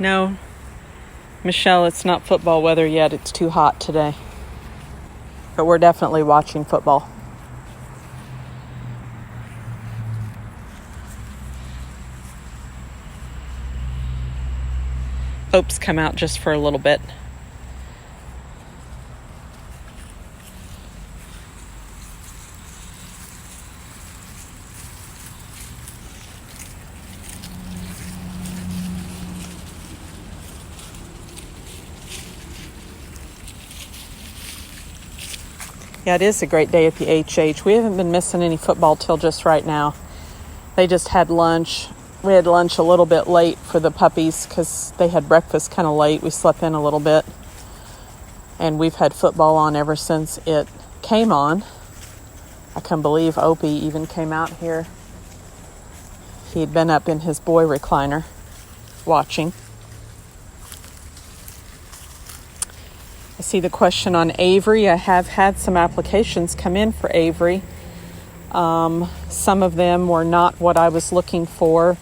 No, Michelle, it's not football weather yet. It's too hot today. But we're definitely watching football. Hope's come out just for a little bit. Yeah, it is a great day at the HH. We haven't been missing any football till just right now. They just had lunch. We had lunch a little bit late for the puppies because they had breakfast kind of late. We slept in a little bit. And we've had football on ever since it came on. I can't believe Opie even came out here. He'd been up in his boy recliner watching. I see the question on Avree. I have had some applications come in for Avree. Some of them were not what I was looking for.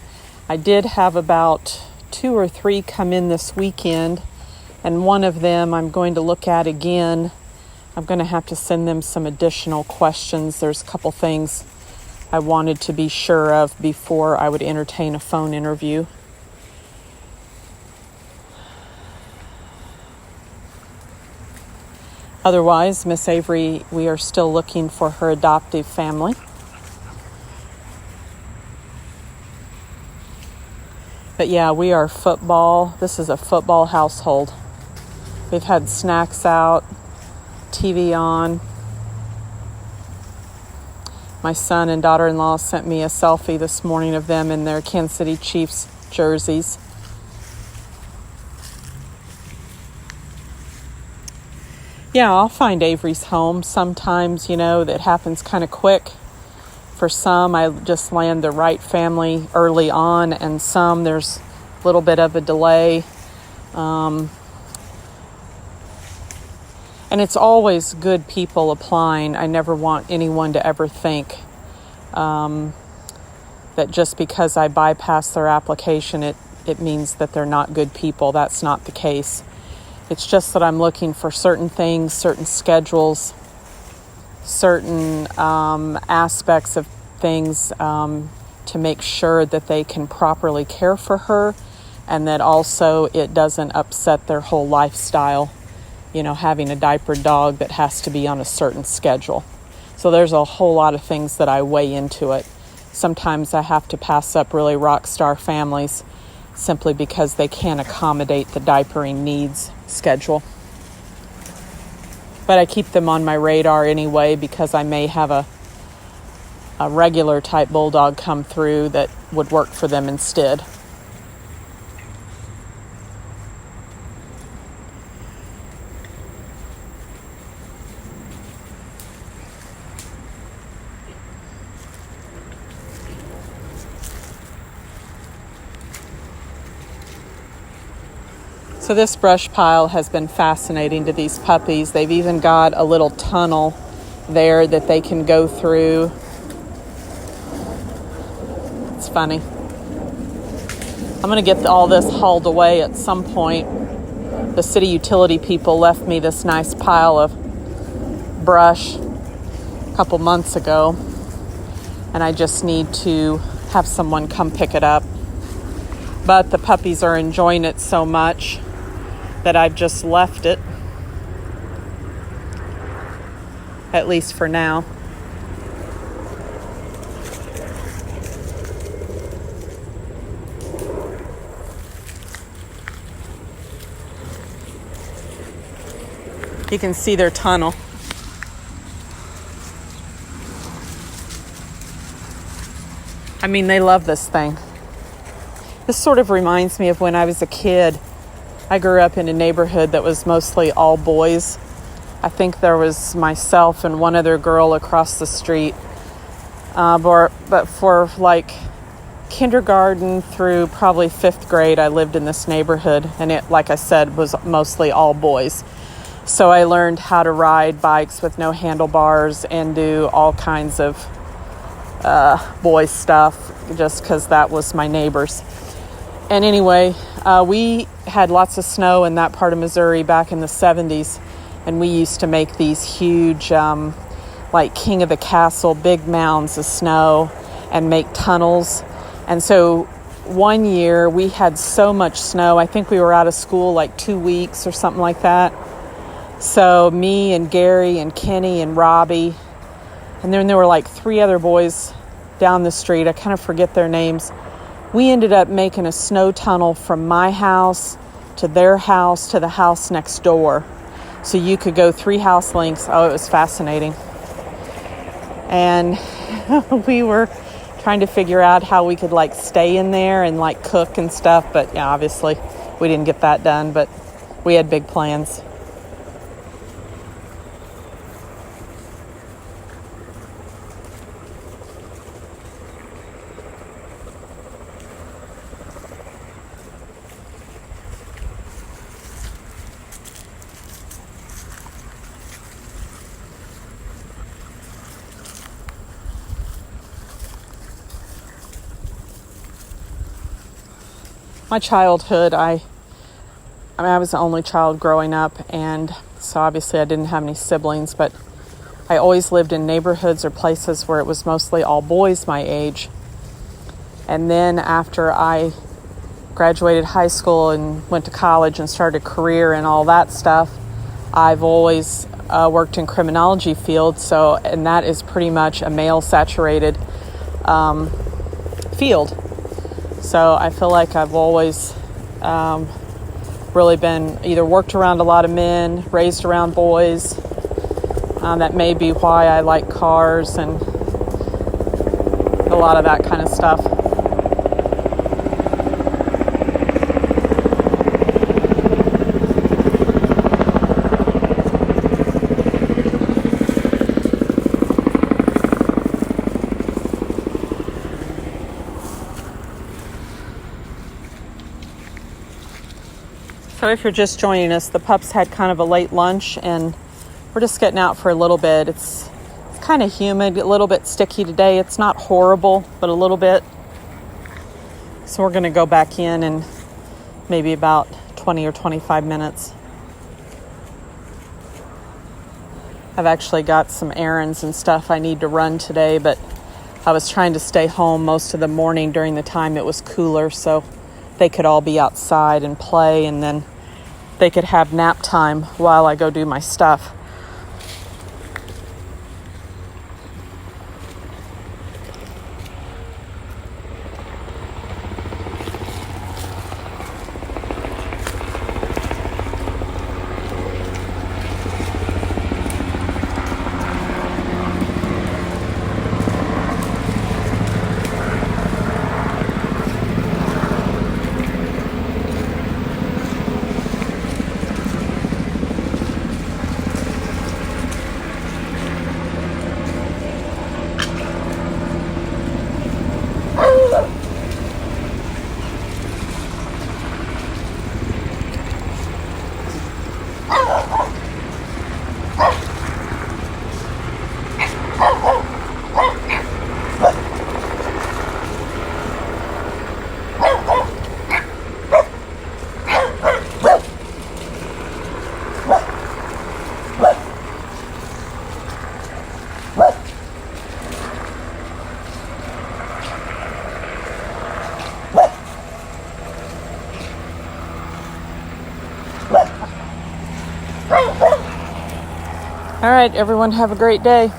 I did have about 2 or 3 come in this weekend, and one of them I'm going to look at again. I'm going to have to send them some additional questions. There's a couple things I wanted to be sure of before I would entertain a phone interview. Otherwise, Miss Avree, we are still looking for her adoptive family. But yeah, we are football. This is a football household. We've had snacks out, TV on. My son and daughter-in-law sent me a selfie this morning of them in their Kansas City Chiefs jerseys. Yeah, I'll find Avree's home. Sometimes, that happens kind of quick. For some, I just land the right family early on, and some, there's a little bit of a delay. And it's always good people applying. I never want anyone to ever think that just because I bypass their application, it means that they're not good people. That's not the case. It's just that I'm looking for certain things, certain schedules, certain aspects of things to make sure that they can properly care for her, and that also it doesn't upset their whole lifestyle, having a diapered dog that has to be on a certain schedule. So there's a whole lot of things that I weigh into it. Sometimes I have to pass up really rock star families simply because they can't accommodate the diapering needs schedule. But I keep them on my radar anyway because I may have a regular type bulldog come through that would work for them instead. So this brush pile has been fascinating to these puppies. They've even got a little tunnel there that they can go through. It's funny. I'm going to get all this hauled away at some point. The city utility people left me this nice pile of brush a couple months ago, and I just need to have someone come pick it up. But the puppies are enjoying it so much that I've just left it, at least for now. You can see their tunnel. I mean, they love this thing. This sort of reminds me of when I was a kid. I grew up in a neighborhood that was mostly all boys. I think there was myself and one other girl across the street. But for like kindergarten through probably 5th grade, I lived in this neighborhood. And it, like I said, was mostly all boys. So I learned how to ride bikes with no handlebars and do all kinds of boy stuff just because that was my neighbors. And anyway, we had lots of snow in that part of Missouri back in the 70s. And we used to make these huge, like King of the Castle, big mounds of snow and make tunnels. And so one year we had so much snow. I think we were out of school like 2 weeks or something like that. So me and Gary and Kenny and Robbie, and then there were like 3 other boys down the street. I kind of forget their names. We ended up making a snow tunnel from my house to their house to the house next door. So you could go 3 house lengths. Oh, it was fascinating. And we were trying to figure out how we could like stay in there and like cook and stuff. But yeah, obviously we didn't get that done, but we had big plans. My childhood, I was the only child growing up, and so obviously I didn't have any siblings, but I always lived in neighborhoods or places where it was mostly all boys my age. And then after I graduated high school and went to college and started a career and all that stuff, I've always worked in criminology field, and that is pretty much a male-saturated field. So I feel like I've always really been either worked around a lot of men, raised around boys. That may be why I like cars and a lot of that kind of stuff. So if you're just joining us, the pups had kind of a late lunch and we're just getting out for a little bit. It's kind of humid, a little bit sticky today. It's not horrible, but a little bit. So we're going to go back in maybe about 20 or 25 minutes. I've actually got some errands and stuff I need to run today, but I was trying to stay home most of the morning during the time it was cooler, so they could all be outside and play, and then they could have nap time while I go do my stuff. All right, everyone, have a great day.